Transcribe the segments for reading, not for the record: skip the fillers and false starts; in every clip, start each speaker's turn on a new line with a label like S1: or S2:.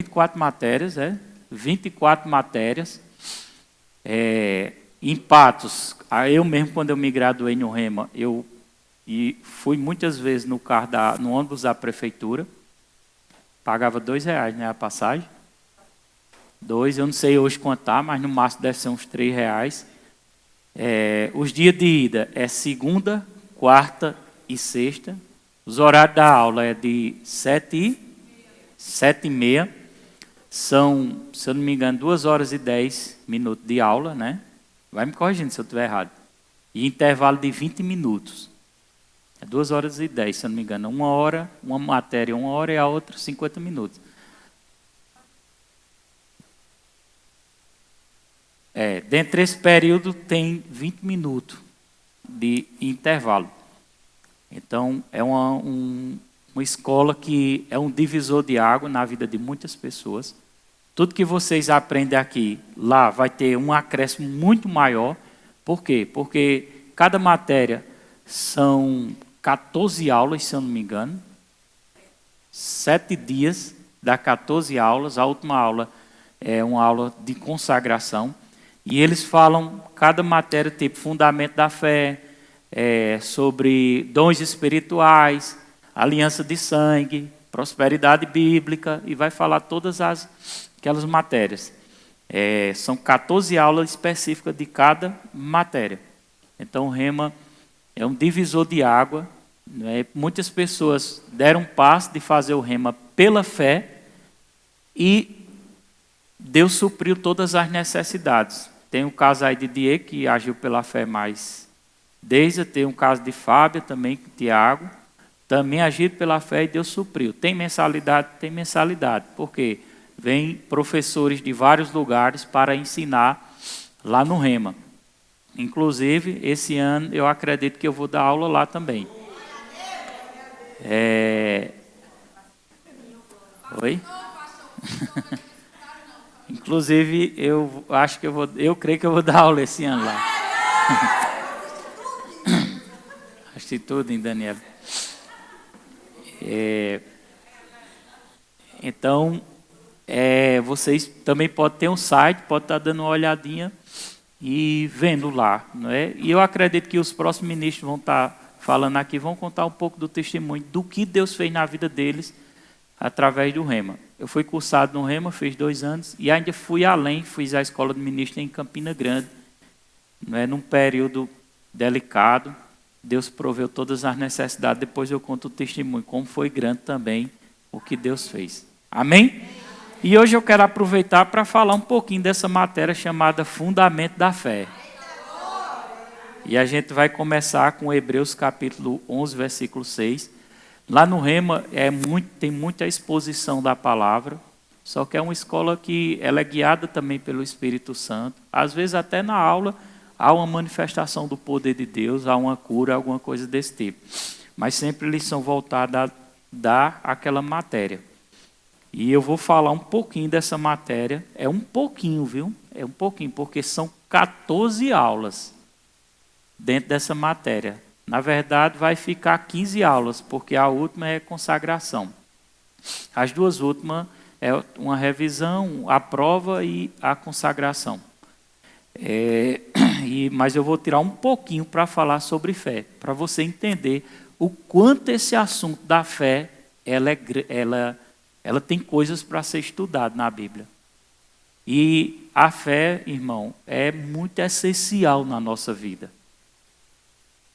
S1: 24 matérias, 24 matérias. Em Patos, eu mesmo, quando eu me graduei no Rema, eu fui muitas vezes no ônibus da prefeitura, pagava R$2, né, a passagem. 2, eu não sei hoje quanto tá, mas no máximo deve ser uns R$3. Os dias de ida é segunda, quarta e sexta. Os horários da aula é de 7h30. São, se eu não me engano, 2h10 de aula, né? Vai me corrigindo se eu estiver errado. E intervalo de 20 minutos. É 2h10, se eu não me engano. Uma hora, uma matéria 1 hora e a outra 50 minutos. Dentro desse período tem 20 minutos de intervalo. Então, é uma escola que é um divisor de água na vida de muitas pessoas. Tudo que vocês aprendem aqui, lá vai ter um acréscimo muito maior. Por quê? Porque cada matéria são 14 aulas, se eu não me engano. 7 dias dá 14 aulas. A última aula é uma aula de consagração. E eles falam, cada matéria, tipo fundamento da fé, sobre dons espirituais, aliança de sangue, prosperidade bíblica, e vai falar todas aquelas matérias. São 14 aulas específicas de cada matéria. Então, o Rema é um divisor de água. Né? Muitas pessoas deram um passo de fazer o Rema pela fé e Deus supriu todas as necessidades. Tem o caso aí de Diego, que agiu pela fé mais. Desde tem um caso de Fábio também, Tiago, também agiu pela fé e Deus supriu. Tem mensalidade? Tem mensalidade. Por quê? Vem professores de vários lugares para ensinar lá no Rema. Inclusive, esse ano eu acredito que eu vou dar aula lá também. Oi? Inclusive, eu creio que eu vou dar aula esse ano lá. Acho que tudo, hein, Daniel? Então, vocês também podem ter um site, podem estar dando uma olhadinha e vendo lá. Não é? E eu acredito que os próximos ministros vão estar falando aqui, vão contar um pouco do testemunho, do que Deus fez na vida deles através do Rema. Eu fui cursado no Rema, fiz 2 anos, e ainda fui além, fiz a escola de ministro em Campina Grande, num período delicado. Deus proveu todas as necessidades, depois eu conto o testemunho, como foi grande também o que Deus fez. Amém? E hoje eu quero aproveitar para falar um pouquinho dessa matéria chamada Fundamento da Fé. E a gente vai começar com Hebreus capítulo 11, versículo 6. Lá no Rema tem muita exposição da palavra, só que é uma escola que ela é guiada também pelo Espírito Santo. Às vezes até na aula há uma manifestação do poder de Deus, há uma cura, alguma coisa desse tipo. Mas sempre eles são voltados a dar aquela matéria. E eu vou falar um pouquinho dessa matéria. É um pouquinho, viu? É um pouquinho, porque são 14 aulas dentro dessa matéria. Na verdade, vai ficar 15 aulas, porque a última é consagração. As 2 últimas é uma revisão, a prova e a consagração. Mas eu vou tirar um pouquinho para falar sobre fé, para você entender o quanto esse assunto da fé, ela tem coisas para ser estudada na Bíblia. E a fé, irmão, é muito essencial na nossa vida.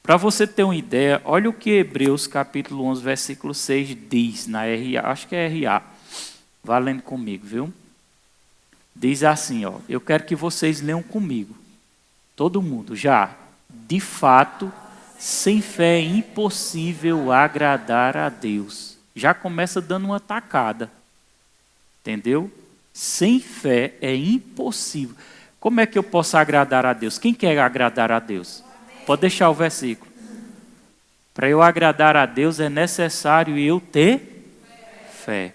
S1: Para você ter uma ideia, olha o que Hebreus capítulo 11, versículo 6 diz, na RA, acho que é RA, valendo comigo, viu? Diz assim, eu quero que vocês leiam comigo, todo mundo, já. De fato, sem fé é impossível agradar a Deus. Já começa dando uma tacada, entendeu? Sem fé é impossível. Como é que eu posso agradar a Deus? Quem quer agradar a Deus? Pode deixar o versículo. Para eu agradar a Deus é necessário eu ter fé.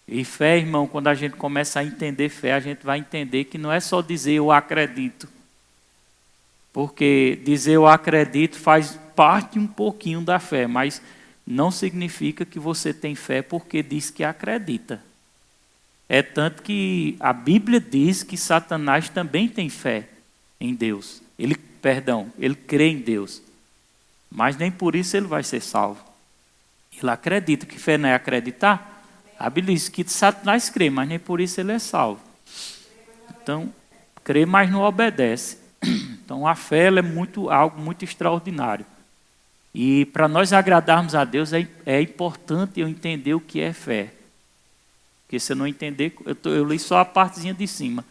S1: E fé, irmão, quando a gente começa a entender fé, a gente vai entender que não é só dizer eu acredito. Porque dizer eu acredito faz parte um pouquinho da fé, mas não significa que você tem fé porque diz que acredita. É tanto que a Bíblia diz que Satanás também tem fé em Deus. Ele crê em Deus. Mas nem por isso ele vai ser salvo. Ele acredita, que fé não é acreditar? A Bíblia diz que Satanás crê, mas nem por isso ele é salvo. Então, crê, mas não obedece. Então, a fé ela é algo muito extraordinário. E para nós agradarmos a Deus, é importante eu entender o que é fé. Porque se eu não entender, eu li só a partezinha de cima.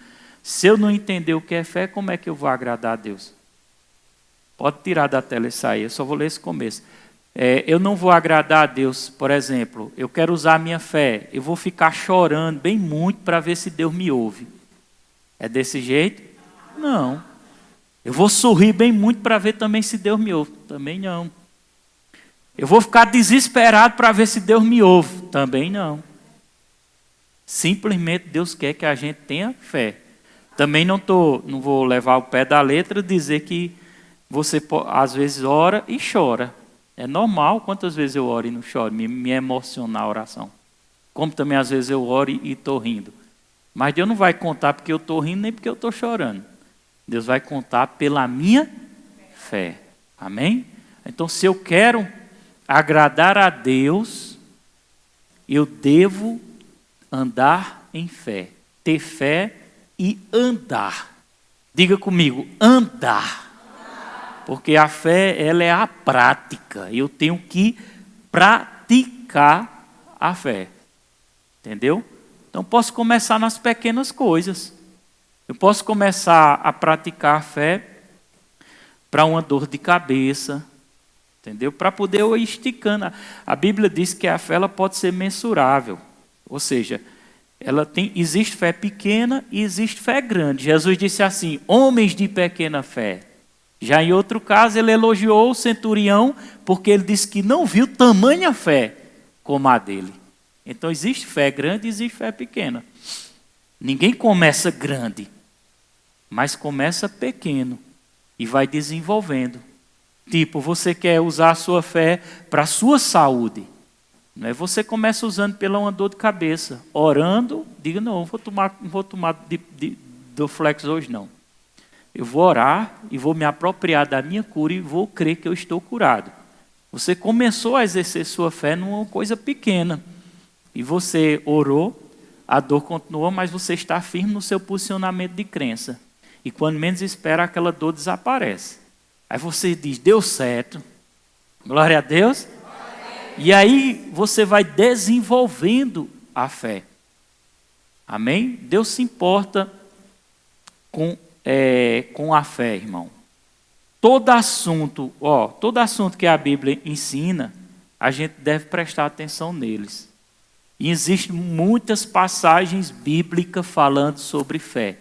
S1: Se eu não entender o que é fé, como é que eu vou agradar a Deus? Pode tirar da tela isso aí, eu só vou ler esse começo. Eu não vou agradar a Deus, por exemplo, eu quero usar a minha fé, eu vou ficar chorando bem muito para ver se Deus me ouve. É desse jeito? Não. Eu vou sorrir bem muito para ver também se Deus me ouve. Também não. Eu vou ficar desesperado para ver se Deus me ouve. Também não. Simplesmente Deus quer que a gente tenha fé. Também não vou levar o pé da letra e dizer que você às vezes ora e chora. É normal. Quantas vezes eu oro e não choro? Me emociona a oração. Como também às vezes eu oro e estou rindo. Mas Deus não vai contar porque eu estou rindo nem porque eu estou chorando. Deus vai contar pela minha fé. Amém? Então, se eu quero agradar a Deus, eu devo andar em fé. Ter fé e andar. Diga comigo, andar. Porque a fé, ela é a prática. Eu tenho que praticar a fé. Entendeu? Então, posso começar nas pequenas coisas. Eu posso começar a praticar a fé para uma dor de cabeça, entendeu? Para poder eu ir esticando. A Bíblia diz que a fé ela pode ser mensurável. Ou seja, existe fé pequena e existe fé grande. Jesus disse assim, homens de pequena fé. Já em outro caso, ele elogiou o centurião porque ele disse que não viu tamanha fé como a dele. Então, existe fé grande e existe fé pequena. Ninguém começa grande, mas começa pequeno e vai desenvolvendo. Tipo, você quer usar a sua fé para a sua saúde. Não é? Você começa usando pela uma dor de cabeça, orando, diga, não vou tomar do flex hoje não. Eu vou orar e vou me apropriar da minha cura e vou crer que eu estou curado. Você começou a exercer sua fé numa coisa pequena. E você orou, a dor continuou, mas você está firme no seu posicionamento de crença. E quando menos espera, aquela dor desaparece. Aí você diz, deu certo. Glória a Deus. E aí você vai desenvolvendo a fé. Amém? Deus se importa com a fé, irmão. Todo assunto que a Bíblia ensina, a gente deve prestar atenção neles. E existem muitas passagens bíblicas falando sobre fé.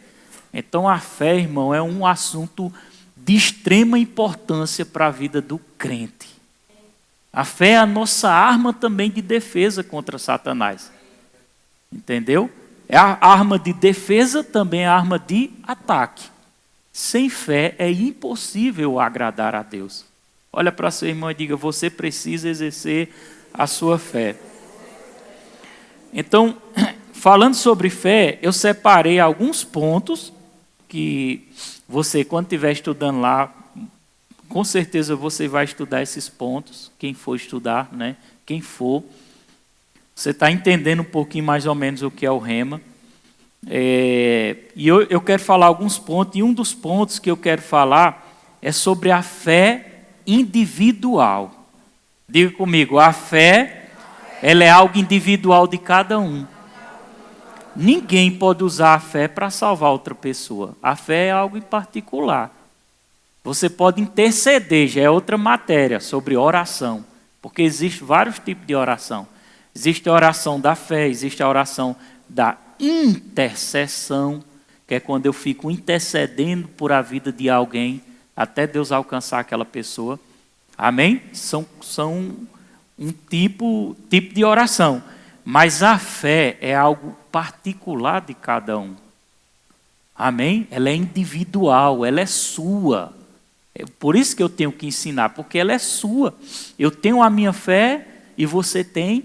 S1: Então a fé, irmão, é um assunto de extrema importância para a vida do crente. A fé é a nossa arma também de defesa contra Satanás. Entendeu? É a arma de defesa, também é a arma de ataque. Sem fé é impossível agradar a Deus. Olha para seu irmão e diga, você precisa exercer a sua fé. Então, falando sobre fé, eu separei alguns pontos que você, quando estiver estudando lá, com certeza você vai estudar esses pontos, quem for estudar, né? Quem for. Você está entendendo um pouquinho mais ou menos o que é o rema. E eu quero falar alguns pontos, e um dos pontos que eu quero falar é sobre a fé individual. Diga comigo, a fé, ela é algo individual de cada um. Ninguém pode usar a fé para salvar outra pessoa. A fé é algo em particular. Você pode interceder, já é outra matéria, sobre oração. Porque existem vários tipos de oração. Existe a oração da fé, existe a oração da intercessão, que é quando eu fico intercedendo por a vida de alguém, até Deus alcançar aquela pessoa. Amém? São um tipo de oração. Mas a fé é algo particular de cada um. Amém? Ela é individual, ela é sua. É por isso que eu tenho que ensinar, porque ela é sua. Eu tenho a minha fé e você tem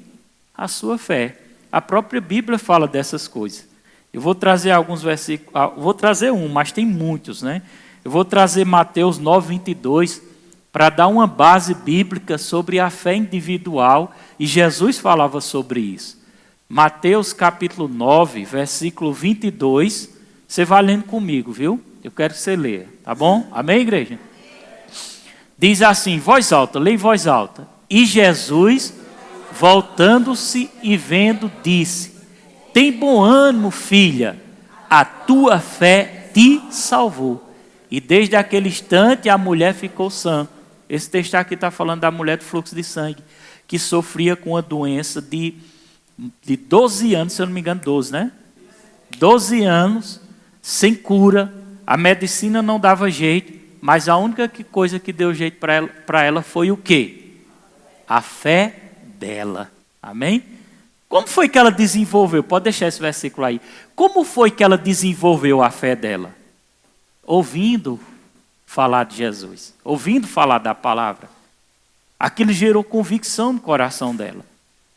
S1: a sua fé. A própria Bíblia fala dessas coisas. Eu vou trazer alguns versículos, vou trazer mas tem muitos, né? Eu vou trazer Mateus 9:22 para dar uma base bíblica sobre a fé individual, e Jesus falava sobre isso. Mateus capítulo 9, versículo 22, você vai lendo comigo, viu? Eu quero que você leia, tá bom? Amém, igreja? Diz assim, voz alta, leia em voz alta. E Jesus, voltando-se e vendo, disse: tem bom ânimo, filha, a tua fé te salvou. E desde aquele instante a mulher ficou sã. Esse texto aqui está falando da mulher do fluxo de sangue, que sofria com a doença de 12 anos, se eu não me engano, 12, né? 12 anos, sem cura, a medicina não dava jeito, mas a única coisa que deu jeito para ela foi o quê? A fé dela. Amém? Como foi que ela desenvolveu? Pode deixar esse versículo aí. Como foi que ela desenvolveu a fé dela? Ouvindo falar de Jesus, ouvindo falar da palavra. Aquilo gerou convicção no coração dela,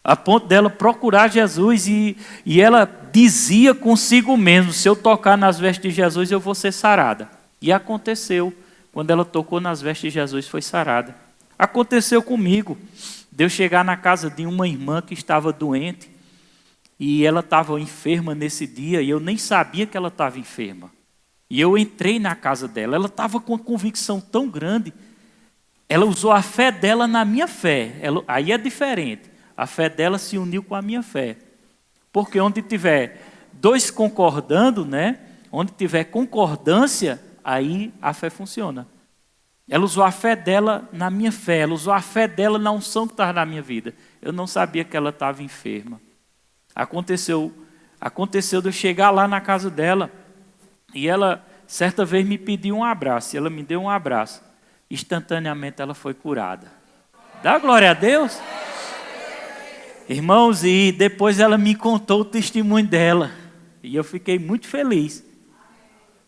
S1: a ponto dela procurar Jesus, e ela dizia consigo mesmo: se eu tocar nas vestes de Jesus, eu vou ser sarada. E aconteceu. Quando ela tocou nas vestes de Jesus, foi sarada. Aconteceu comigo, de eu chegar na casa de uma irmã que estava doente, e ela estava enferma nesse dia, e eu nem sabia que ela estava enferma. E eu entrei na casa dela, ela estava com uma convicção tão grande, ela usou a fé dela na minha fé. Aí é diferente, a fé dela se uniu com a minha fé. Porque onde tiver dois concordando, né? Onde tiver concordância, aí a fé funciona. Ela usou a fé dela na minha fé, ela usou a fé dela na unção que estava na minha vida. Eu não sabia que ela estava enferma. Aconteceu de eu chegar lá na casa dela, e ela, certa vez, me pediu um abraço, e ela me deu um abraço. Instantaneamente ela foi curada. Dá glória a Deus. Irmãos, e depois ela me contou o testemunho dela, e eu fiquei muito feliz.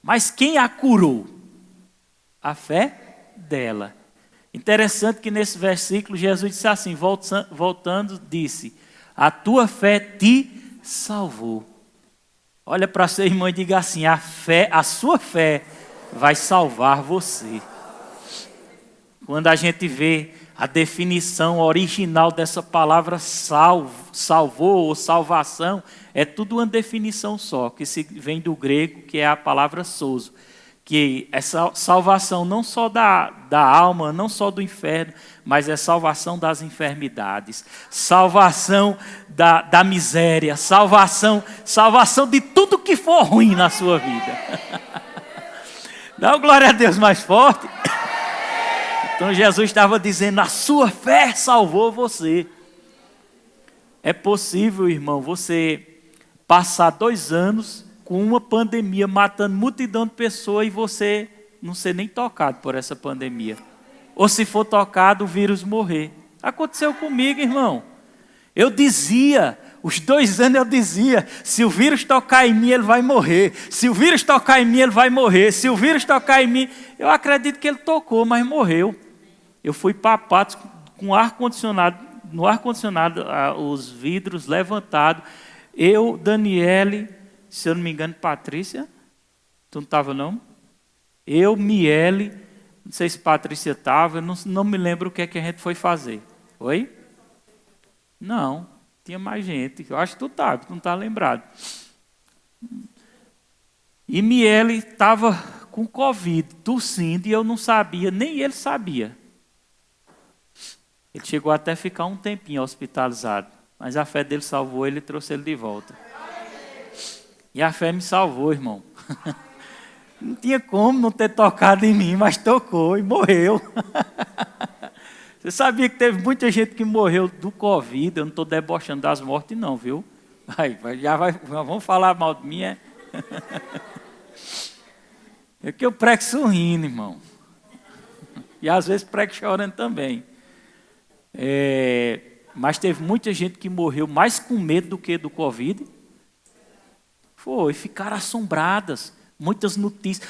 S1: Mas quem a curou? A fé dela. Interessante que nesse versículo Jesus disse assim, voltando, disse: a tua fé te salvou. Olha para seu irmão e diga assim: a sua fé vai salvar você. Quando a gente vê a definição original dessa palavra salvou ou salvação, é tudo uma definição só, que vem do grego, que é a palavra sozo, que é salvação não só da alma, não só do inferno, mas é salvação das enfermidades, salvação da miséria, salvação de tudo que for ruim na sua vida. Dá glória a Deus mais forte. Então Jesus estava dizendo: a sua fé salvou você. É possível, irmão, você passar 2 anos com uma pandemia matando multidão de pessoas e você não ser nem tocado por essa pandemia. Ou se for tocado, o vírus morrer. Aconteceu comigo, irmão. Eu dizia, os 2 anos eu dizia: se o vírus tocar em mim, ele vai morrer. Se o vírus tocar em mim, ele vai morrer. Se o vírus tocar em mim... Eu acredito que ele tocou, mas morreu. Eu fui papado com ar-condicionado, no ar-condicionado, os vidros levantados. Eu, Daniele, se eu não me engano, Patrícia, tu não estava não? Eu, Miele, não sei se Patrícia estava, não me lembro o que é que a gente foi fazer. Oi? Não, tinha mais gente. Eu acho que tu estava, tu não está lembrado. E Miele estava com Covid, tossindo, e eu não sabia, nem ele sabia. Ele chegou até a ficar um tempinho hospitalizado, mas a fé dele salvou ele e trouxe ele de volta. E a fé me salvou, irmão. Não tinha como não ter tocado em mim, mas tocou e morreu. Você sabia que teve muita gente que morreu do Covid? Eu não estou debochando das mortes não, viu? Vamos falar mal de mim, é? É que eu prego sorrindo, irmão. E às vezes prego chorando também. Mas teve muita gente que morreu mais com medo do que do Covid. Ficaram assombradas. Muitas notícias.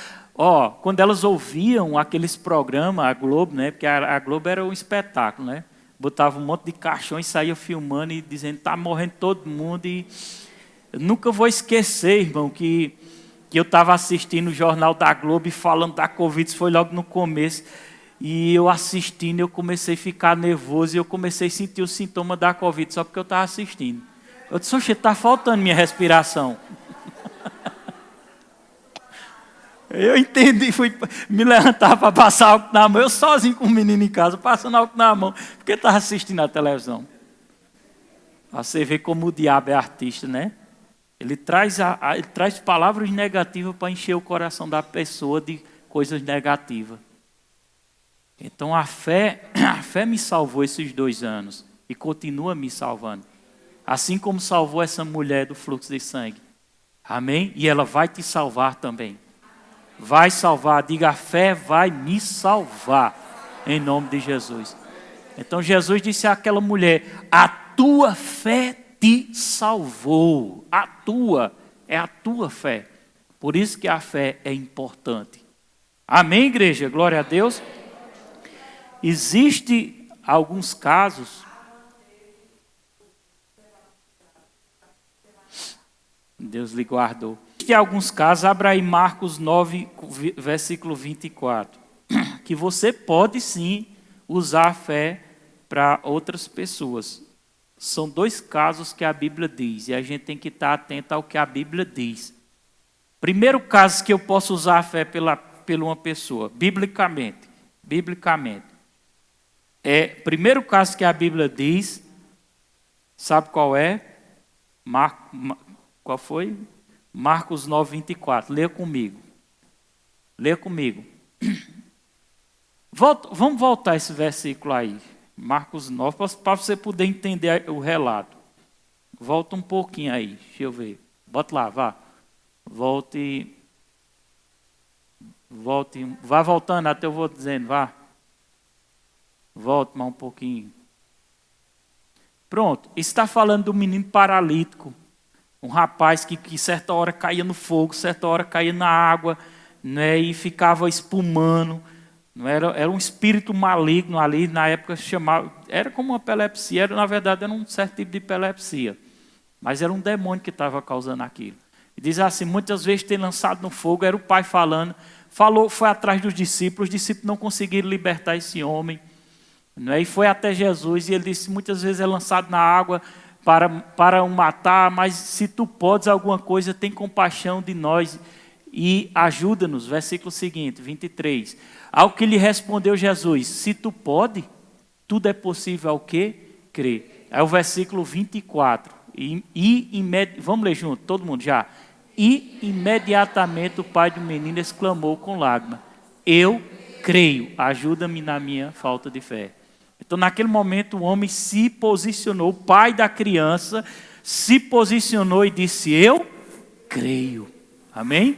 S1: Quando elas ouviam aqueles programas, a Globo, né? Porque a Globo era um espetáculo, né? botava um monte de caixão e saía filmando e dizendo, está morrendo todo mundo. E eu nunca vou esquecer, irmão, que eu estava assistindo o Jornal da Globo e falando da Covid, isso foi logo no começo. E eu assistindo, eu comecei a ficar nervoso e eu comecei a sentir os sintomas da Covid, só porque eu estava assistindo. Eu disse, oxe, está faltando minha respiração. Eu entendi, fui me levantar para passar álcool na mão, eu sozinho com o menino em casa, passando álcool na mão, porque estava assistindo a televisão. Você vê como o diabo é artista, né? Ele traz palavras negativas para encher o coração da pessoa de coisas negativas. Então a fé me salvou esses 2 anos e continua me salvando. Assim como salvou essa mulher do fluxo de sangue. Amém? E ela vai te salvar também. Vai salvar, diga, a fé vai me salvar, em nome de Jesus. Então Jesus disse àquela mulher, a tua fé te salvou. É a tua fé. Por isso que a fé é importante. Amém, igreja? Glória a Deus. Existem alguns casos, Deus lhe guardou. Existem alguns casos, abra aí Marcos 9, versículo 24, que você pode sim usar a fé para outras pessoas. São 2 casos que a Bíblia diz, e a gente tem que estar atento ao que a Bíblia diz. Primeiro caso que eu posso usar a fé pela uma pessoa, biblicamente. Primeiro caso que a Bíblia diz, sabe qual é? Qual foi? Marcos 9, 24. Leia comigo. Vamos voltar esse versículo aí. Marcos 9, para você poder entender o relato. Volta um pouquinho aí, deixa eu ver. Bota lá, vá. Volte. Vá voltando até eu vou dizendo, vá. Volte mais um pouquinho. Pronto, está falando do menino paralítico. Um rapaz que certa hora caía no fogo, certa hora caía na água, né, e ficava espumando. Não era um espírito maligno ali, na época chamava, era como uma epilepsia, na verdade era um certo tipo de epilepsia. Mas era um demônio que estava causando aquilo. E diz assim, muitas vezes tem lançado no fogo, era o pai falando, foi atrás dos discípulos, os discípulos não conseguiram libertar esse homem. Né, e foi até Jesus e ele disse, muitas vezes é lançado na água para o matar, mas se tu podes alguma coisa, tem compaixão de nós e ajuda-nos. Versículo seguinte, 23. Ao que lhe respondeu Jesus, se tu pode, tudo é possível ao que crer. É o versículo 24. Vamos ler junto, todo mundo já. E imediatamente o pai do menino exclamou com lágrimas, eu creio, ajuda-me na minha falta de fé. Então, naquele momento, o homem se posicionou, o pai da criança se posicionou e disse, eu creio. Amém?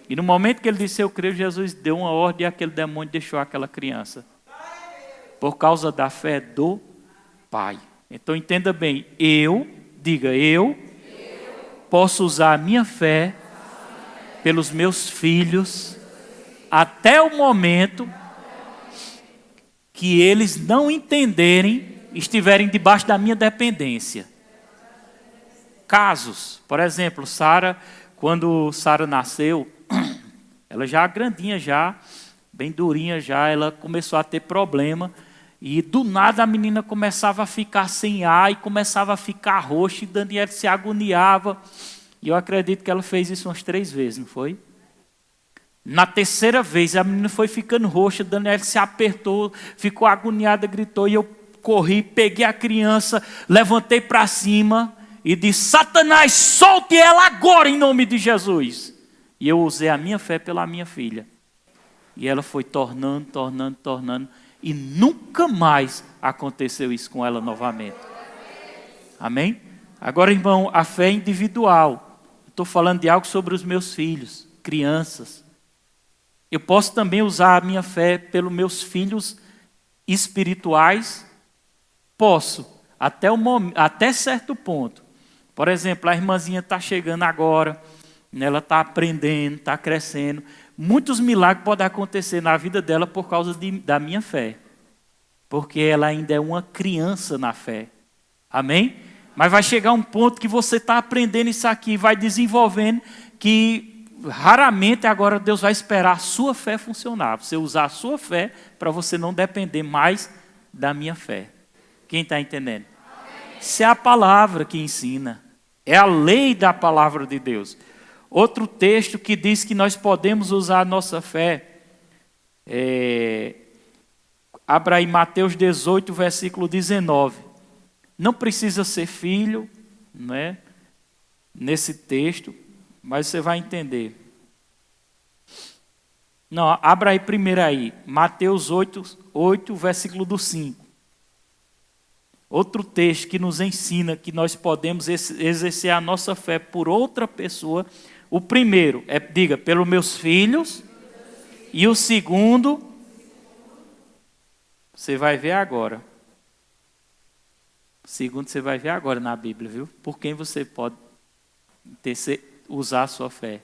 S1: E no momento que ele disse, eu creio, Jesus deu uma ordem e aquele demônio deixou aquela criança. Por causa da fé do pai. Então, entenda bem, eu posso usar a minha fé pelos meus filhos até o momento que eles não entenderem, estiverem debaixo da minha dependência. Casos, por exemplo, Sara, quando Sara nasceu, ela já grandinha já, bem durinha já, ela começou a ter problema, e do nada a menina começava a ficar sem ar, e começava a ficar roxa, e Daniel se agoniava, e eu acredito que ela fez isso umas 3 vezes, não foi? Na 3ª vez, a menina foi ficando roxa, Daniel se apertou, ficou agoniada, gritou, e eu corri, peguei a criança, levantei para cima e disse, Satanás, solte ela agora em nome de Jesus. E eu usei a minha fé pela minha filha. E ela foi tornando, e nunca mais aconteceu isso com ela novamente. Amém? Agora, irmão, a fé é individual. Estou falando de algo sobre os meus filhos, crianças. Eu posso também usar a minha fé pelos meus filhos espirituais? Posso, até certo ponto. Por exemplo, a irmãzinha está chegando agora, ela está aprendendo, está crescendo. Muitos milagres podem acontecer na vida dela por causa da minha fé. porque ela ainda é uma criança na fé. Amém? Mas vai chegar um ponto que você está aprendendo isso aqui, vai desenvolvendo, que raramente agora Deus vai esperar a sua fé funcionar. Você usar a sua fé para você não depender mais da minha fé. Quem está entendendo? Isso é a palavra que ensina. É a lei da palavra de Deus. Outro texto que diz que nós podemos usar a nossa fé. Abra aí Mateus 18, versículo 19. Não precisa ser filho, né, nesse texto, mas você vai entender. Não, abra aí primeiro aí, Mateus 8, versículo do 5. Outro texto que nos ensina que nós podemos exercer a nossa fé por outra pessoa. O primeiro é, diga, pelos meus filhos. E o segundo, você vai ver agora. O segundo você vai ver agora na Bíblia, viu? Por quem você pode usar a sua fé.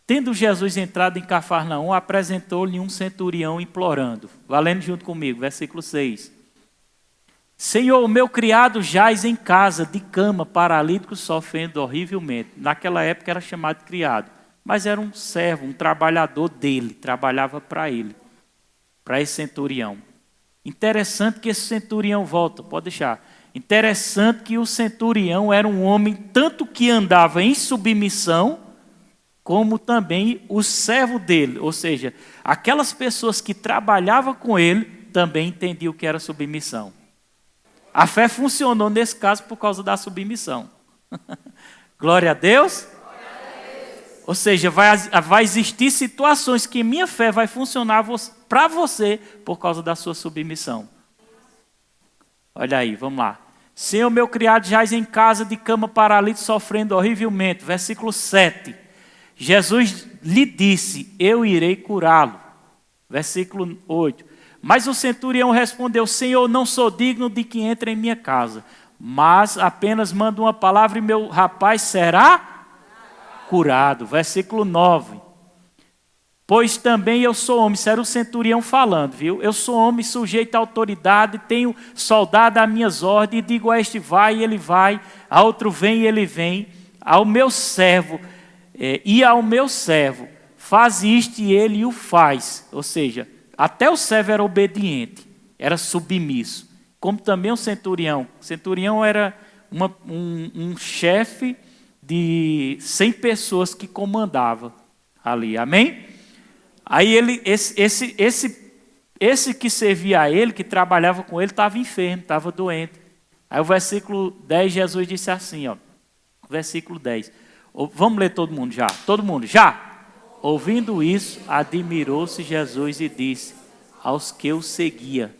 S1: Tendo Jesus entrado em Cafarnaum, apresentou-lhe um centurião implorando. Valendo junto comigo, versículo 6. Senhor, o meu criado jaz em casa, de cama, paralítico, sofrendo horrivelmente. Naquela época era chamado de criado, mas era um servo, um trabalhador dele, trabalhava para ele, para esse centurião. Interessante que esse centurião volta, pode deixar. Interessante que o centurião era um homem tanto que andava em submissão, como também o servo dele, ou seja, aquelas pessoas que trabalhavam com ele também entendiam o que era submissão. A fé funcionou nesse caso por causa da submissão. Glória a Deus. Ou seja, vai existir situações que minha fé vai funcionar para você por causa da sua submissão. Olha aí, vamos lá. Senhor, meu criado jaz em casa de cama paralítico, sofrendo horrivelmente. Versículo 7. Jesus lhe disse, eu irei curá-lo. Versículo 8. Mas o centurião respondeu, Senhor, não sou digno de que entre em minha casa, mas apenas manda uma palavra e meu rapaz será curado. Versículo 9. Pois também eu sou homem, isso era o centurião falando, viu? Eu sou homem sujeito à autoridade, tenho soldado às minhas ordens, e digo a este vai e ele vai, a outro vem e ele vem, ao meu servo, faz isto e ele o faz. Ou seja, até o servo era obediente, era submisso, como também o centurião. O centurião era um chefe de 100 pessoas que comandava ali, amém? Aí esse que servia a ele, que trabalhava com ele, estava enfermo, estava doente. Aí o versículo 10, Jesus disse assim, ó, versículo 10, vamos ler todo mundo já? Todo mundo, já? Ouvindo isso, admirou-se Jesus e disse aos que o seguia,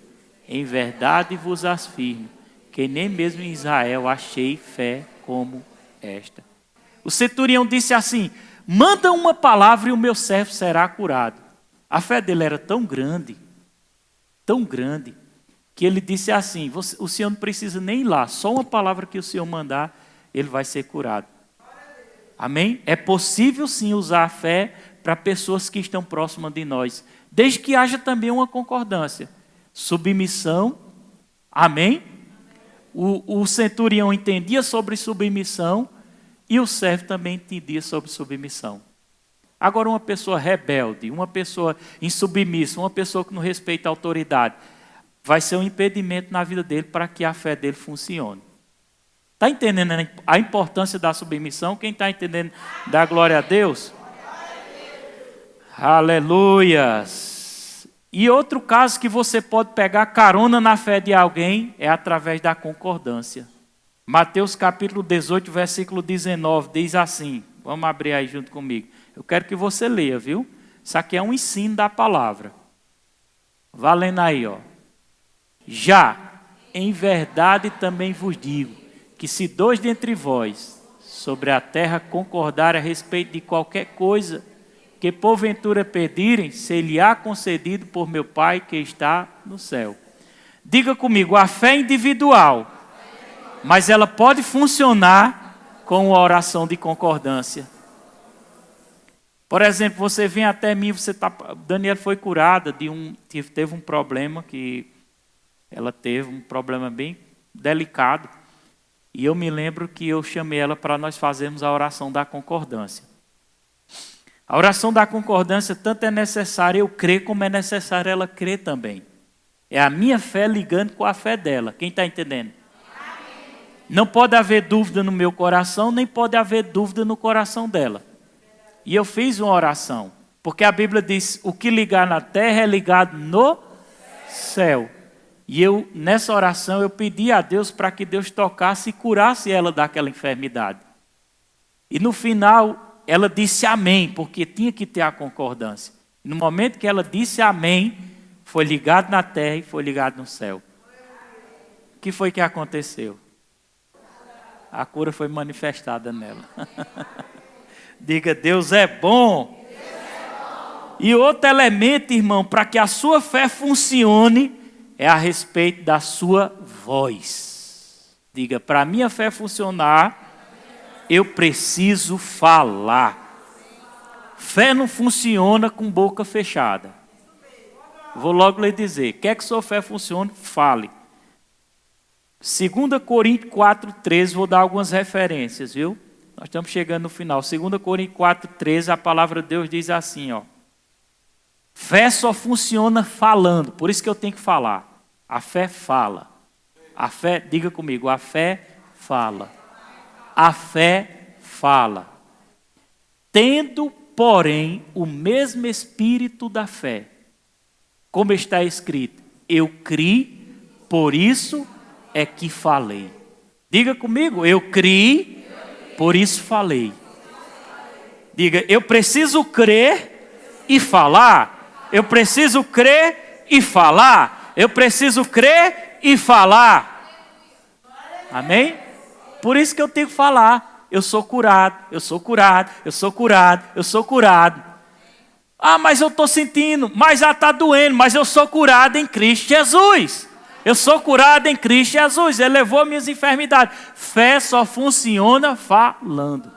S1: em verdade vos afirmo, que nem mesmo em Israel achei fé como esta. O centurião disse assim, manda uma palavra e o meu servo será curado. A fé dele era tão grande, que ele disse assim, o senhor não precisa nem ir lá, só uma palavra que o senhor mandar, ele vai ser curado. Amém? É possível sim usar a fé para pessoas que estão próximas de nós, desde que haja também uma concordância. Submissão, amém? O centurião entendia sobre submissão e o servo também entendia sobre submissão. Agora uma pessoa rebelde, uma pessoa insubmissa, uma pessoa que não respeita a autoridade, vai ser um impedimento na vida dele para que a fé dele funcione. Está entendendo a importância da submissão? Quem está entendendo da glória a Deus? Aleluias! E outro caso que você pode pegar carona na fé de alguém é através da concordância. Mateus capítulo 18, versículo 19, diz assim, vamos abrir aí junto comigo. Eu quero que você leia, viu? Isso aqui é um ensino da palavra. Valendo aí, ó. Já, em verdade também vos digo, que se dois dentre vós sobre a terra concordarem a respeito de qualquer coisa que porventura pedirem, ser-lhe-á concedido por meu Pai que está no céu. Diga comigo, a fé é individual, mas ela pode funcionar com a oração de concordância. Por exemplo, você vem até mim, Daniel foi curada teve um problema que Ela teve um problema bem delicado. E eu me lembro que eu chamei ela para nós fazermos a oração da concordância. A oração da concordância tanto é necessária eu crer, como é necessário ela crer também. É a minha fé ligando com a fé dela. Quem está entendendo? Não pode haver dúvida no meu coração, nem pode haver dúvida no coração dela. E eu fiz uma oração, porque a Bíblia diz, o que ligar na terra é ligado no céu. E eu, nessa oração, eu pedi a Deus para que Deus tocasse e curasse ela daquela enfermidade. E no final, ela disse amém, porque tinha que ter a concordância. E no momento que ela disse amém, foi ligado na terra e foi ligado no céu. O que foi que aconteceu? A cura foi manifestada nela. Diga, Deus é bom. Deus é bom. E outro elemento, irmão, para que a sua fé funcione, é a respeito da sua voz. Diga, para a minha fé funcionar, eu preciso falar. Fé não funciona com boca fechada. Vou logo lhe dizer, quer que sua fé funcione, fale. 2 Coríntios 4,13, vou dar algumas referências, viu? Nós estamos chegando no final. 2 Coríntios 4,13, a palavra de Deus diz assim, ó. Fé só funciona falando, por isso que eu tenho que falar. A fé fala. A fé, diga comigo, a fé fala. A fé fala. Tendo, porém, o mesmo espírito da fé. Como está escrito, eu criei, por isso é que falei. Diga comigo, eu criei, por isso falei. Diga, eu preciso crer e falar. Eu preciso crer e falar. Eu preciso crer e falar. Amém? Por isso que eu tenho que falar. Eu sou curado, eu sou curado, eu sou curado, eu sou curado. Ah, mas eu estou sentindo, mas já está doendo, mas eu sou curado em Cristo Jesus. Eu sou curado em Cristo Jesus. Ele levou minhas enfermidades. Fé só funciona falando.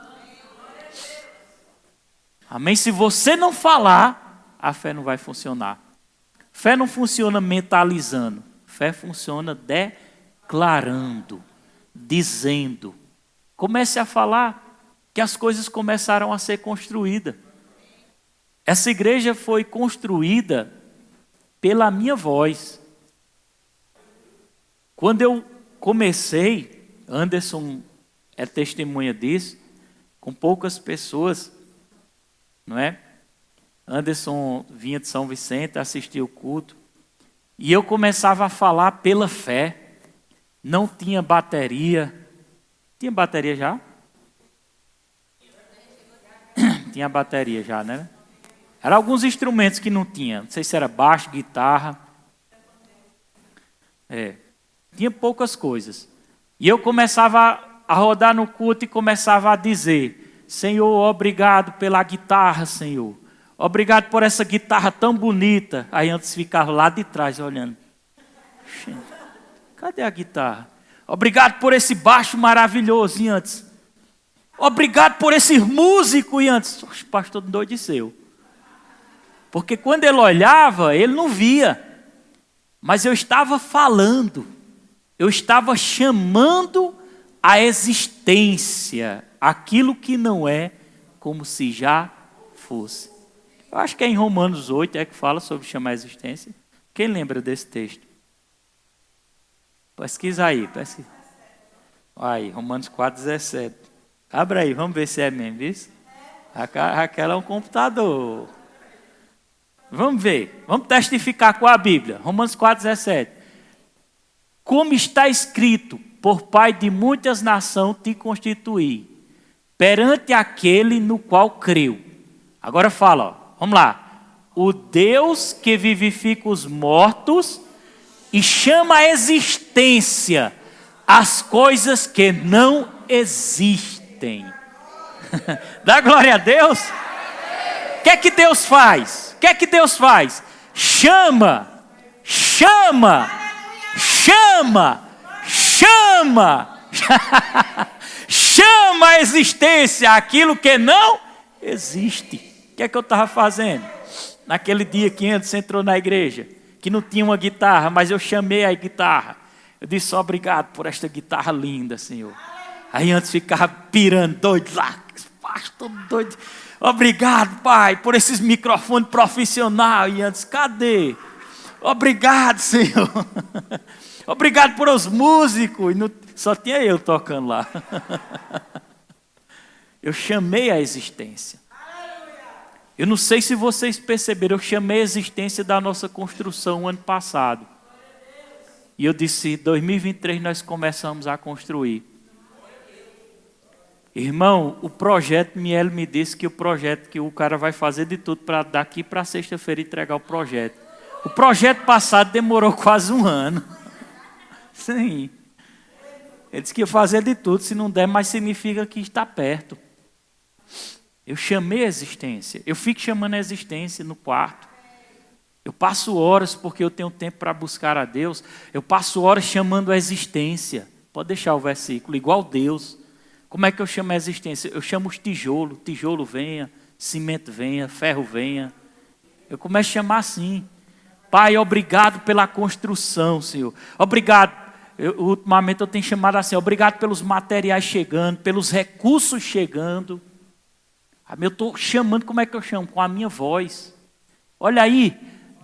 S1: Amém? Se você não falar, a fé não vai funcionar. Fé não funciona mentalizando. Fé funciona declarando, dizendo. Comece a falar que as coisas começaram a ser construídas. Essa igreja foi construída pela minha voz. Quando eu comecei, Anderson é testemunha disso, com poucas pessoas, não é? Anderson vinha de São Vicente, assistia o culto, e eu começava a falar pela fé. Não tinha bateria. Tinha bateria já? Tinha bateria já, né? Eram alguns instrumentos que não tinha. Não sei se era baixo, guitarra. Tinha poucas coisas. E eu começava a rodar no culto e começava a dizer, Senhor, obrigado pela guitarra, Senhor. Obrigado por essa guitarra tão bonita. Aí antes ficava lá de trás olhando. Cadê a guitarra? Obrigado por esse baixo maravilhoso. E antes? Obrigado por esse músico. E antes? O pastor doideceu. Porque quando ele olhava, ele não via. Mas eu estava falando. Eu estava chamando a existência. Aquilo que não é, como se já fosse. Eu acho que é em Romanos 8 que fala sobre chamar a existência. Quem lembra desse texto? Pesquisa aí. Pesquisa. Aí, Romanos 4,17. Abra aí, vamos ver se é mesmo, viu? Raquel é um computador. Vamos ver, vamos testificar com a Bíblia. Romanos 4,17. Como está escrito, por Pai de muitas nações te constituí, perante aquele no qual creu. Agora fala, ó. Vamos lá. O Deus que vivifica os mortos e chama a existência as coisas que não existem. Dá glória a Deus. O que é que Deus faz? O que é que Deus faz? Chama, chama, chama, chama. Chama a existência aquilo que não existe. O que é que eu estava fazendo? Naquele dia que Anderson entrou na igreja. que não tinha uma guitarra, mas eu chamei a guitarra. Eu disse, obrigado por esta guitarra linda, Senhor. Aí antes ficava pirando, doido lá, todo doido. Obrigado, Pai, por esses microfones profissionais. E antes, cadê? Obrigado, Senhor. Obrigado por os músicos. E só tinha eu tocando lá. Eu chamei a existência. Eu não sei se vocês perceberam, eu chamei a existência da nossa construção ano passado. E eu disse, 2023 nós começamos a construir. Irmão, o projeto, Miele me disse que o projeto, que o cara vai fazer de tudo para daqui para sexta-feira entregar o projeto. O projeto passado demorou quase um ano. Sim. Ele disse que ia fazer de tudo, se não der, mas significa que está perto. Eu chamei a existência. Eu fico chamando a existência no quarto. Eu passo horas, porque eu tenho tempo para buscar a Deus. Eu passo horas chamando a existência. Pode deixar o versículo, igual Deus. Como é que eu chamo a existência? Eu chamo os tijolos. Tijolo venha, cimento venha, ferro venha. Eu começo a chamar assim. Pai, obrigado pela construção, Senhor. Obrigado. Ultimamente eu tenho chamado assim. Obrigado pelos materiais chegando, pelos recursos chegando. Eu estou chamando, como é que eu chamo? Com a minha voz. Olha aí,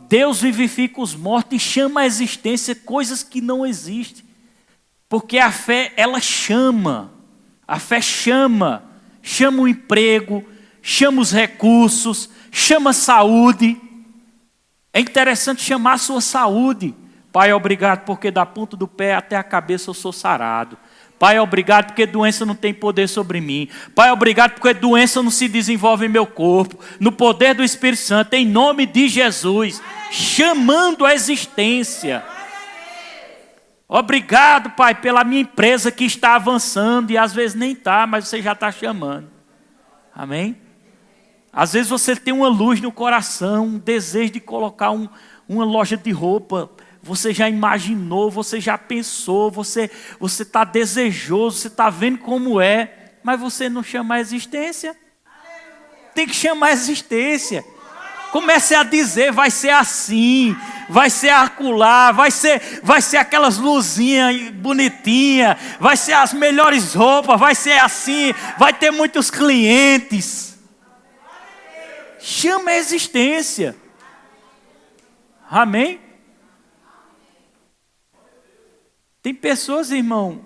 S1: Deus vivifica os mortos e chama a existência coisas que não existem. Porque a fé, ela chama. A fé chama. Chama o emprego, chama os recursos, chama a saúde. É interessante chamar a sua saúde. Pai, obrigado porque da ponta do pé até a cabeça eu sou sarado. Pai, obrigado porque doença não tem poder sobre mim. Pai, obrigado porque doença não se desenvolve em meu corpo. No poder do Espírito Santo, em nome de Jesus. Chamando a existência. Obrigado, Pai, pela minha empresa que está avançando. E às vezes nem está, mas você já está chamando. Amém? Às vezes você tem uma luz no coração, um desejo de colocar uma loja de roupa. Você já imaginou, você já pensou, você está desejoso, você está vendo como é, mas você não chama a existência. Tem que chamar a existência. Comece a dizer, vai ser assim, vai ser acolá, vai ser aquelas luzinhas bonitinhas, vai ser as melhores roupas, vai ser assim, vai ter muitos clientes. Chama a existência. Amém? Tem pessoas, irmão,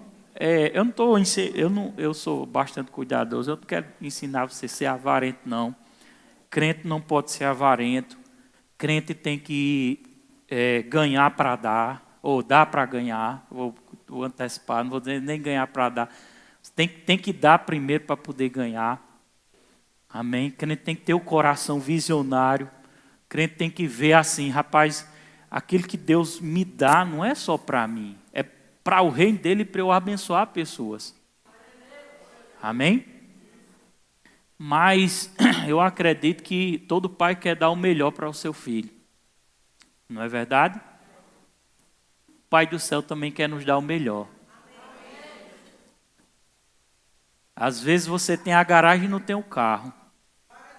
S1: eu sou bastante cuidadoso, eu não quero ensinar você a ser avarento, não. Crente não pode ser avarento. Crente tem que ganhar para dar, ou dar para ganhar. Vou antecipar, não vou dizer nem ganhar para dar. Tem que dar primeiro para poder ganhar. Amém? Crente tem que ter o coração visionário. Crente tem que ver assim, rapaz, aquilo que Deus me dá não é só para mim. É para o reino dele, para eu abençoar pessoas. Amém? Mas eu acredito que todo pai quer dar o melhor para o seu filho. Não é verdade? O Pai do céu também quer nos dar o melhor. Às vezes você tem a garagem e não tem o carro.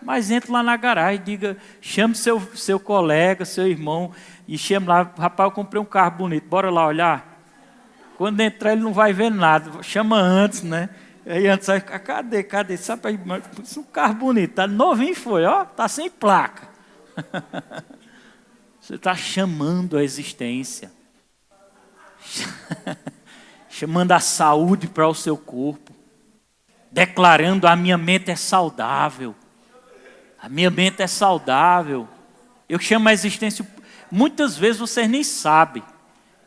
S1: Mas entre lá na garagem, diga, chame seu colega, seu irmão, e chame lá, rapaz, eu comprei um carro bonito, bora lá olhar. Quando entrar ele não vai ver nada, chama antes, né? Aí antes vai ficar, cadê? Sabe, um carro bonito, tá novinho foi, ó, tá sem placa. Você está chamando a existência. Chamando a saúde para o seu corpo. Declarando, a minha mente é saudável. A minha mente é saudável. Eu chamo a existência. Muitas vezes vocês nem sabem.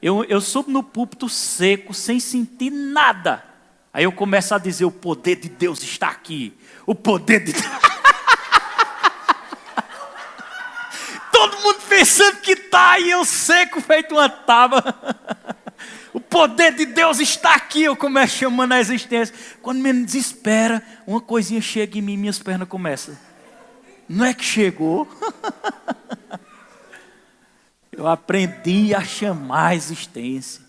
S1: Eu subo no púlpito seco, sem sentir nada. Aí eu começo a dizer, o poder de Deus está aqui. O poder de Deus. Todo mundo pensando que está, e eu seco feito uma tábua. O poder de Deus está aqui. Eu começo chamando a existência. Quando me desespera, uma coisinha chega em mim, minhas pernas começam. Não é que chegou? Eu aprendi a chamar a existência.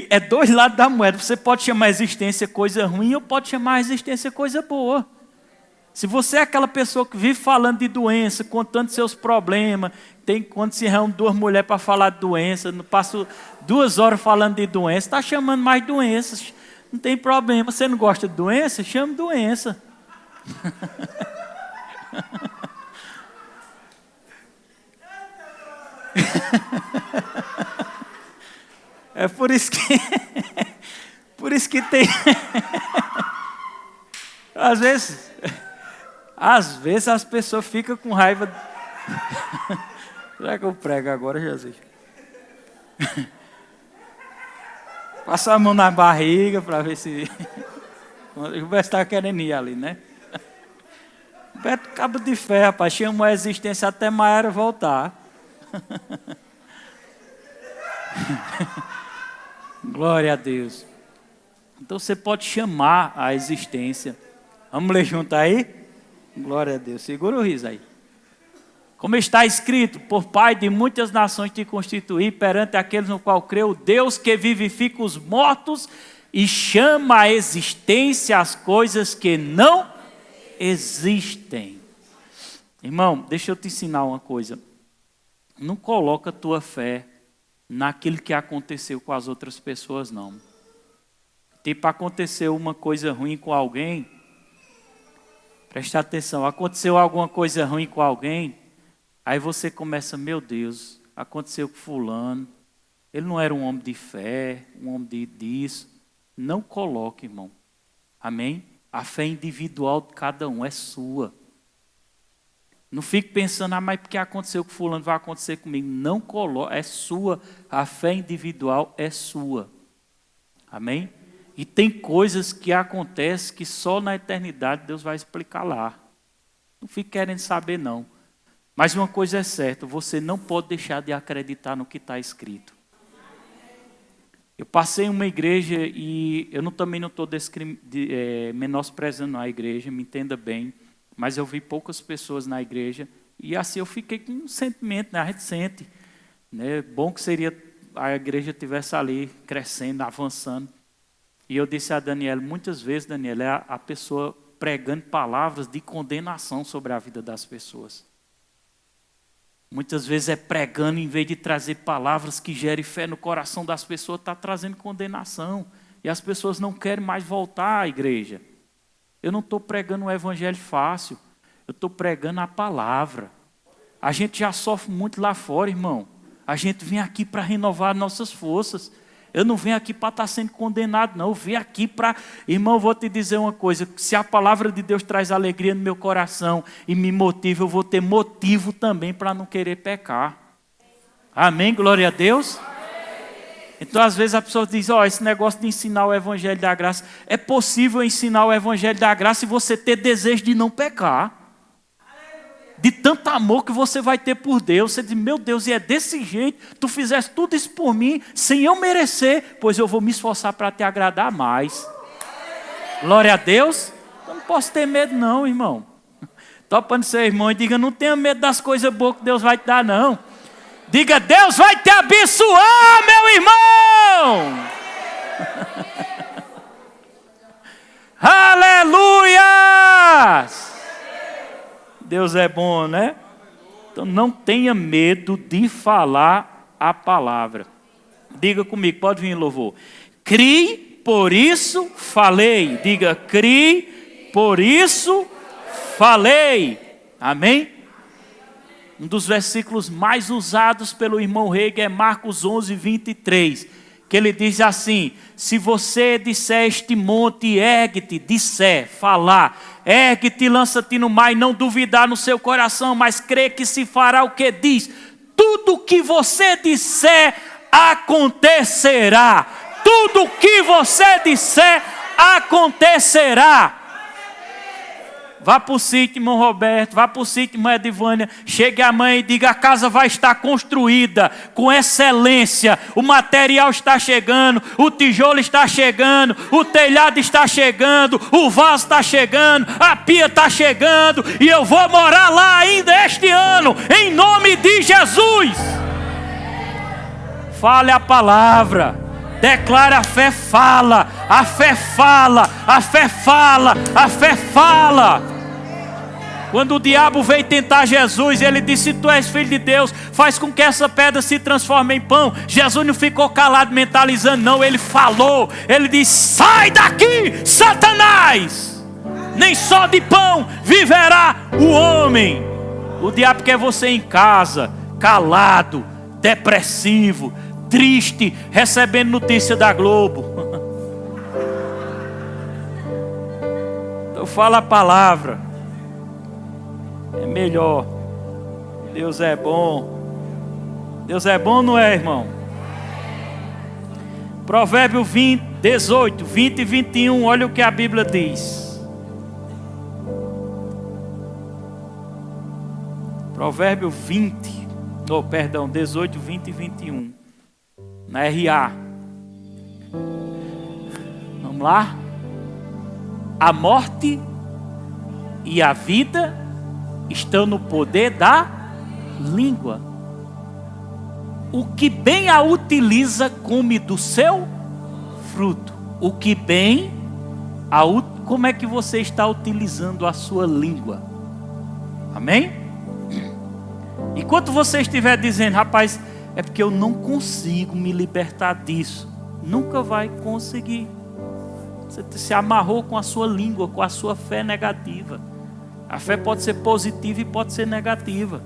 S1: É dois lados da moeda. Você pode chamar a existência coisa ruim, ou pode chamar a existência coisa boa. Se você é aquela pessoa que vive falando de doença, contando seus problemas, quando se reúne duas mulheres para falar de doença, passa 2 horas falando de doença, está chamando mais doenças. Não tem problema. Você não gosta de doença? Chame doença. É por isso que tem às vezes as pessoas ficam com raiva. Será que eu prego agora, Jesus? Passa a mão na barriga para ver se o Beto está querendo ir ali, né? O Beto, cabo de fé, rapaz, chamou a existência até Maiara voltar. Glória a Deus. Então você pode chamar a existência. Vamos ler junto aí? Glória a Deus. Segura o riso aí. Como está escrito, por Pai de muitas nações te constituí perante aqueles no qual creu, Deus que vivifica os mortos e chama à existência as coisas que não existem. Irmão, deixa eu te ensinar uma coisa. Não coloca a tua fé naquilo que aconteceu com as outras pessoas, não. Tipo, aconteceu uma coisa ruim com alguém, presta atenção, aconteceu alguma coisa ruim com alguém, aí você começa, meu Deus, aconteceu com fulano, ele não era um homem de fé, um homem disso. Não coloque, irmão. Amém? A fé individual de cada um é sua. Não fique pensando, mas porque aconteceu com fulano, vai acontecer comigo. Não coloque, é sua. A fé individual é sua. Amém? E tem coisas que acontecem que só na eternidade Deus vai explicar lá. Não fique querendo saber, não. Mas uma coisa é certa, você não pode deixar de acreditar no que está escrito. Eu passei em uma igreja e eu também não estou menosprezando a igreja, me entenda bem, mas eu vi poucas pessoas na igreja e assim eu fiquei com um sentimento, né? A gente sente, né? Bom que seria a igreja estivesse ali crescendo, avançando. E eu disse a Daniela, muitas vezes, Daniela, é a pessoa pregando palavras de condenação sobre a vida das pessoas. Muitas vezes é pregando, em vez de trazer palavras que gerem fé no coração das pessoas, está trazendo condenação. E as pessoas não querem mais voltar à igreja. Eu não estou pregando um evangelho fácil. Eu estou pregando a palavra. A gente já sofre muito lá fora, irmão. A gente vem aqui para renovar nossas forças. Eu não venho aqui para estar sendo condenado, não. Eu venho aqui para... Irmão, eu vou te dizer uma coisa. Se a palavra de Deus traz alegria no meu coração e me motiva, eu vou ter motivo também para não querer pecar. Amém? Glória a Deus. Então, às vezes, a pessoa diz, esse negócio de ensinar o evangelho da graça. É possível ensinar o evangelho da graça e você ter desejo de não pecar. De tanto amor que você vai ter por Deus. Você diz, meu Deus, e é desse jeito. Tu fizeste tudo isso por mim, sem eu merecer. Pois eu vou me esforçar para te agradar mais. Glória a Deus. Eu não posso ter medo não, irmão. Topa no seu irmão e diga, não tenha medo das coisas boas que Deus vai te dar, não. Diga, Deus vai te abençoar, meu irmão. Aleluia! Deus é bom, né? Então não tenha medo de falar a palavra. Diga comigo, pode vir louvor. Crie, por isso falei. Diga, crie, por isso falei. Amém? Um dos versículos mais usados pelo irmão Rega é Marcos 11, 23. Que ele diz assim, se você disser este monte, ergue-te, disser, falar, ergue-te, lança-te no mar e não duvidar no seu coração, mas crê que se fará o que diz. Tudo que você disser, acontecerá. Tudo que você disser, acontecerá. Vá para o sítio, irmão Roberto, vá para o sítio, irmã Edivânia, chegue a mãe e diga, a casa vai estar construída com excelência, o material está chegando, o tijolo está chegando, o telhado está chegando, o vaso está chegando, a pia está chegando, e eu vou morar lá ainda este ano, em nome de Jesus. Fale a palavra, declare a fé, fala, a fé fala, a fé fala, a fé fala. Quando o diabo veio tentar Jesus, ele disse: se tu és filho de Deus, faz com que essa pedra se transforme em pão. Jesus não ficou calado mentalizando, não, ele falou. Ele disse: sai daqui, Satanás! Nem só de pão viverá o homem. O diabo quer você em casa, calado, depressivo, triste, recebendo notícia da Globo. Então fala a palavra. É melhor. Deus é bom. Deus é bom, não é, irmão? Provérbio 18, 20 e 21. Olha o que a Bíblia diz. Provérbio 18, 20 e 21. Na RA. Vamos lá? A morte e a vida estão no poder da língua. O que bem a utiliza, come do seu fruto. O que bem como é que você está utilizando a sua língua? Amém? Enquanto você estiver dizendo: rapaz, é porque eu não consigo me libertar disso, nunca vai conseguir. Você se amarrou com a sua língua, com a sua fé negativa. A fé pode ser positiva e pode ser negativa.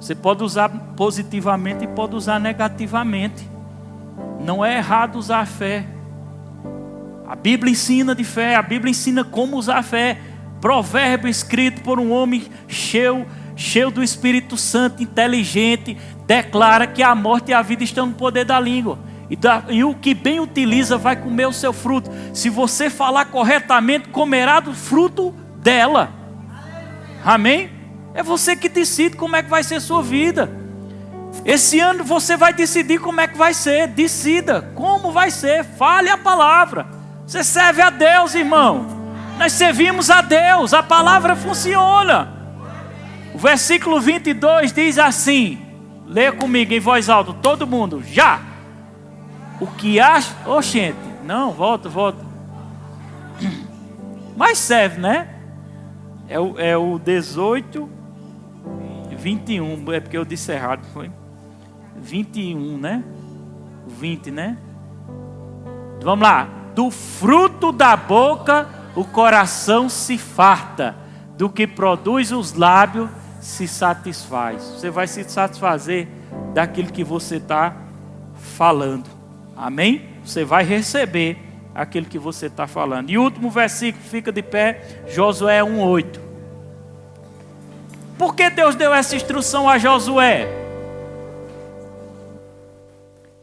S1: Você pode usar positivamente e pode usar negativamente. Não é errado usar a fé. A Bíblia ensina de fé, a Bíblia ensina como usar a fé. Provérbio escrito por um homem cheio do Espírito Santo, inteligente, declara que a morte e a vida estão no poder da língua. E o que bem utiliza vai comer o seu fruto. Se você falar corretamente, comerá do fruto dela. Amém? É você que decide como é que vai ser a sua vida. Esse ano você vai decidir como é que vai ser. Decida como vai ser. Fale a palavra. Você serve a Deus, irmão. Nós servimos a Deus. A palavra funciona. O versículo 22 diz assim. Leia comigo em voz alta. Todo mundo. Já. O que acha... Oxente. Não, volta. Mas serve, né? É o 18, 21. É porque eu disse errado. Foi 21, né? 20, né? Vamos lá. Do fruto da boca o coração se farta. Do que produz os lábios se satisfaz. Você vai se satisfazer daquilo que você está falando. Amém? Você vai receber aquilo que você está falando. E o último versículo, fica de pé, Josué 1:8. Por que Deus deu essa instrução a Josué?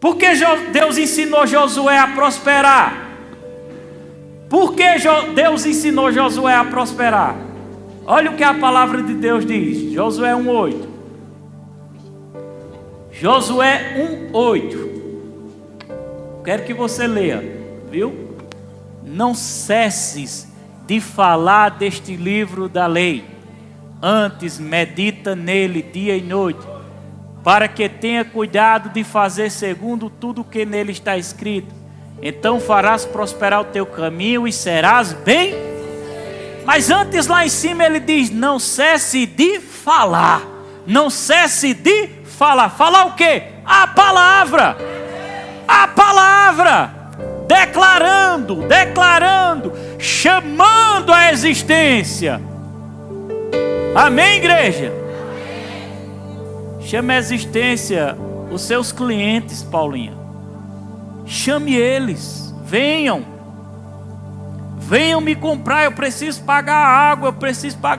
S1: Por que Deus ensinou Josué a prosperar? Por que Deus ensinou Josué a prosperar? Olha o que a palavra de Deus diz. Josué 1:8. Josué 1:8. Quero que você leia, viu? Não cesses de falar deste livro da lei. Antes medita nele dia e noite, para que tenha cuidado de fazer segundo tudo o que nele está escrito. Então farás prosperar o teu caminho e serás bem. Mas antes lá em cima ele diz: não cesse de falar. Não cesse de falar. Falar o quê? A palavra. A palavra. Declarando, chamando a existência. Amém, igreja? Chame a existência os seus clientes, Paulinha. Chame eles. Venham me comprar. Eu preciso pagar a água, eu preciso pagar